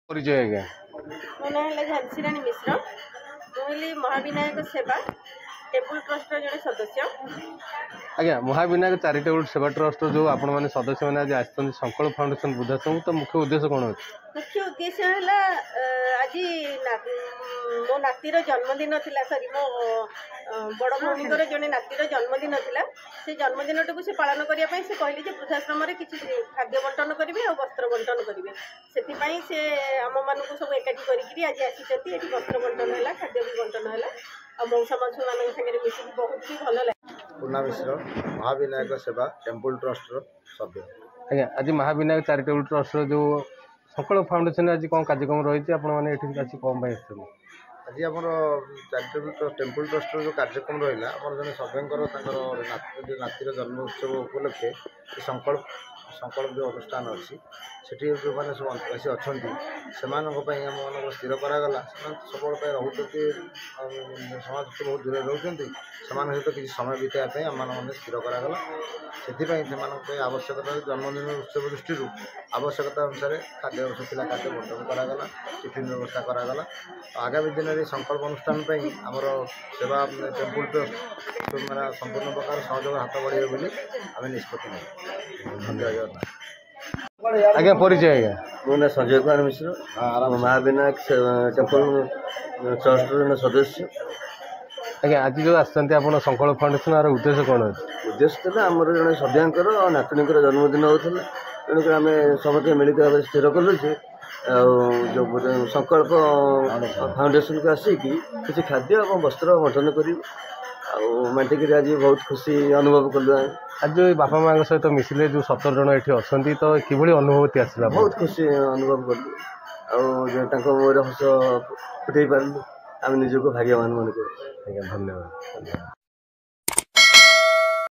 परिचय आज्ञा मो ना है झांसी रानी मिश्र मुझे महाविनायक सेवा टेम्पल ट्रस्ट जड़े सदस्य। आज्ञा महाविनायक चैरिटेबल सेवा ट्रस्ट जो आपण मैंने सदस्य मैंने आज आसते संकल्प फाउंडेशन वृद्धाश्रम तो मुख्य उद्देश्य कौन अच्छे? मुख्य उद्देश्य है आज मो नातीर जन्मदिन थी सरी मो बड़ भौणीर जड़े नातीर जन्मदिन थी से जन्मदिन टाक से पालन करने से कहली कि वृद्धाश्रम किसी खाद्य बंटन करेंगे और वस्त्र बंटन करेंगे से आम मान सब एकाठी करी आज आसी वस्त्र बंटन है खाद्य भी बंटन है और मौसा मासू मान सागर मिसिक बहुत ही भल लगे। पूर्णा मिश्र महाविनायक सेवा टेम्पल ट्रस्ट सभ्य। आज्ञा आज महाविनायक चैरिटेबल ट्रस्ट जो संकल्प फाउंडेशन आज कौन कार्यक्रम रही आज कौन आज आम चैरिटेबल ट्रस्ट टेम्पल ट्रस्ट जो कार्यक्रम रहा आम जन सभ्यंकर नातीर जन्म उत्सव उपलक्षे संकल्प जो अनुष्ठान अच्छी सेठी जो मैंने सब अंतवासी अच्छा से आम मान स्थिर करागला सब रोच समाज तो बहुत दूर रोच सहित किसी समय बिताई आम मैंने स्थिर करागला से आवश्यकता जन्मदिन उत्सव दृष्टि आवश्यकता अनुसार खाद्य शुखला खाद्य बंटन करागला टिफिन व्यवस्था करागला। आगामी दिन में संकल्प अनुष्ठान आमर सेवा टेम्पल ट्रस्ट मेरा संपूर्ण प्रकार सहयोग हाथ बढ़े बोली आम निष्पत्ति नहीं। आज्ञा परिचय आज्ञा मो ना संजय कुमार मिश्र महाविनायक टेम्पल ट्रस्ट सदस्य। आज्ञा आज जो आसते आप संकल्प फाउंडेशन यार उद्देश्य कौन अच्छे? उद्देश्य था आमर जन सभ्यांकर और नातुणीकर जन्मदिन होता तेणुक आम समस्त मिलित भाव स्थिर कलु जो संकल्प फाउंडेशन को आसिकी किसी खाद्य और वस्त्र बंटन कर बांटिक आज बहुत खुशी अनुभव कलु। आज जो बापा माँ सहित मिसिले जो 17 जन ये अच्छा तो कि अनुभूति आसला? बहुत खुशी अनुभव कलु मोर हस फुटे पार्लु आम निजक भाग्यवान मन कर। धन्यवाद।